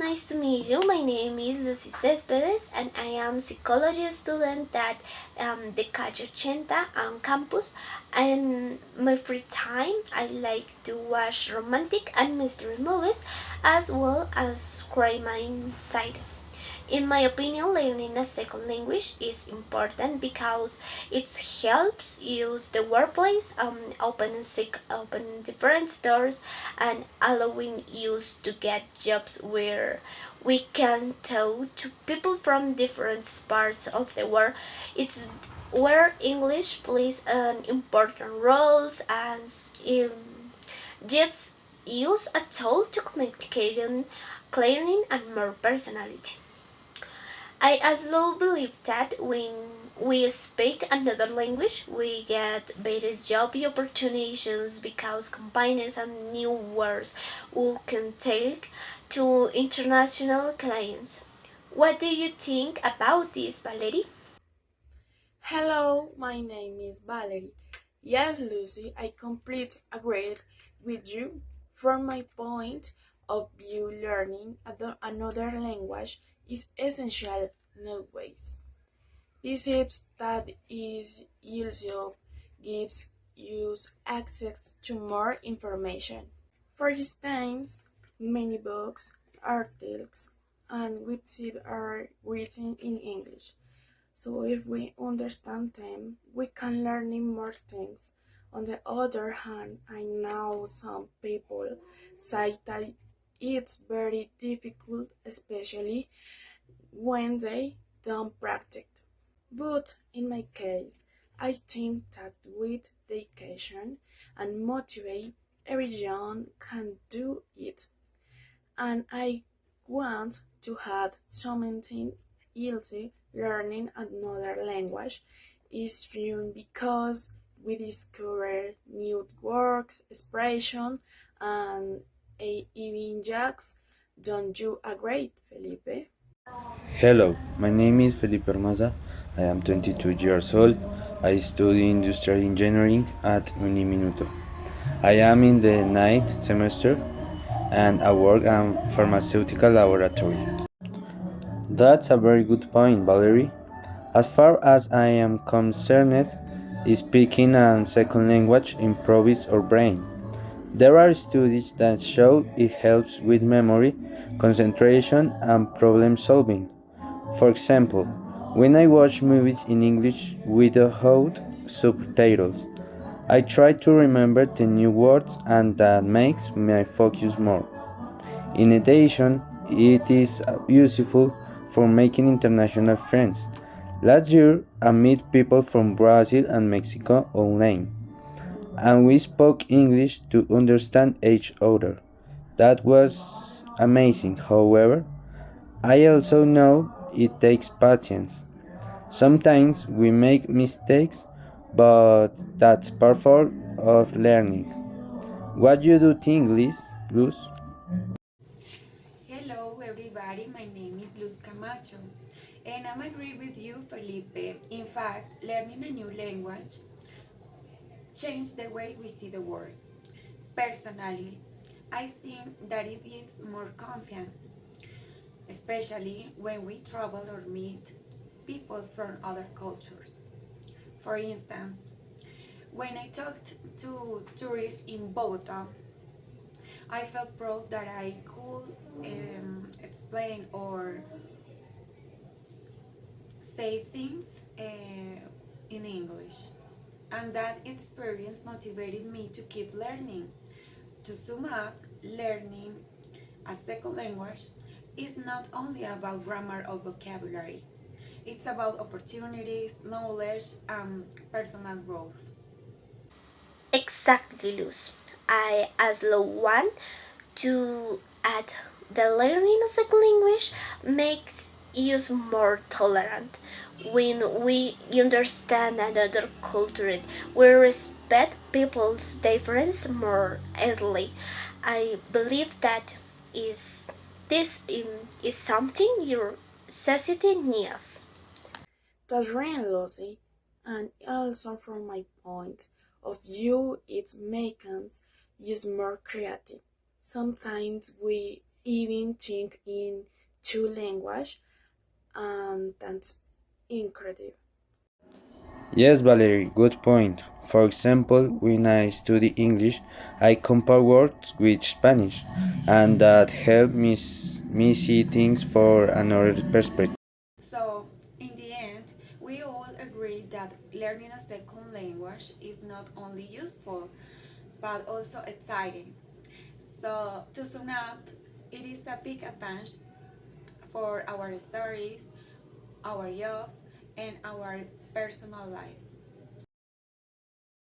nice to meet you. My name is Lucy Céspedes and I am psychology student at the Calle 80 on campus. And my free time, I like to watch romantic and mystery movies as well as crime series. In my opinion, learning a second language is important because it helps use the workplace, open different doors, and allowing you to get jobs where we can talk to people from different parts of the world. It's where English plays an important role as gives use a tool to communication, clearing, and more personality. I also believe that when we speak another language, we get better job opportunities because companies and new words we can take to international clients. What do you think about this, Valerie? Hello, my name is Valerie. Yes, Lucy, I completely agree with you. From my point of view, learning another language is essential nowadays. Besides that is also gives you access to more information. For instance, many books, articles, and websites are written in English. So if we understand them, we can learn more things. On the other hand, I know some people say that it's very difficult, especially when they don't practice. But in my case, I think that with dedication and motivate, everyone can do it. And I want to add something else. Learning another language is fun because we discover new words, expression, and even jokes. Don't you agree, Felipe? Hello, my name is Felipe Hermosa. I am 22 years old. I study industrial engineering at Uniminuto. I am in the ninth semester and I work at pharmaceutical laboratory. That's a very good point, Valerie. As far as I am concerned, speaking a second language improves our brain. There are studies that show it helps with memory, concentration, and problem solving. For example, when I watch movies in English without subtitles, I try to remember the new words and that makes me focus more. In addition, it is useful for making international friends. Last year, I met people from Brazil and Mexico online, and we spoke English to understand each other. That was amazing. However, I also know it takes patience. Sometimes we make mistakes, but that's part of learning. What you do think, Luz? Hello everybody, my name is Luz Camacho and I'm agree with you Felipe. In fact, learning a new language changes the way we see the world. Personally, I think that it gives more confidence, especially when we travel or meet people from other cultures. For instance, when I talked to tourists in Bogota, I felt proud that I could explain or say things in English. And that experience motivated me to keep learning. To sum up, learning a second language is not only about grammar or vocabulary, it's about opportunities, knowledge, and personal growth. Exactly, Luz. I also want to add the learning a second language makes us more tolerant. When we understand another culture, we respect people's difference more easily. I believe that is is something your society needs. That's right, Lucy. And also from my point of view, it makes us more creative. Sometimes we even think in two language, and that's incredible. Yes, Valerie, good point. For example, when I study English, I compare words with Spanish, and that helped me see things for another perspective. So, in the end, we all agree that learning a second language is not only useful but also exciting. So, to sum up, it is a big advantage for our studies, our jobs, and our personal lives.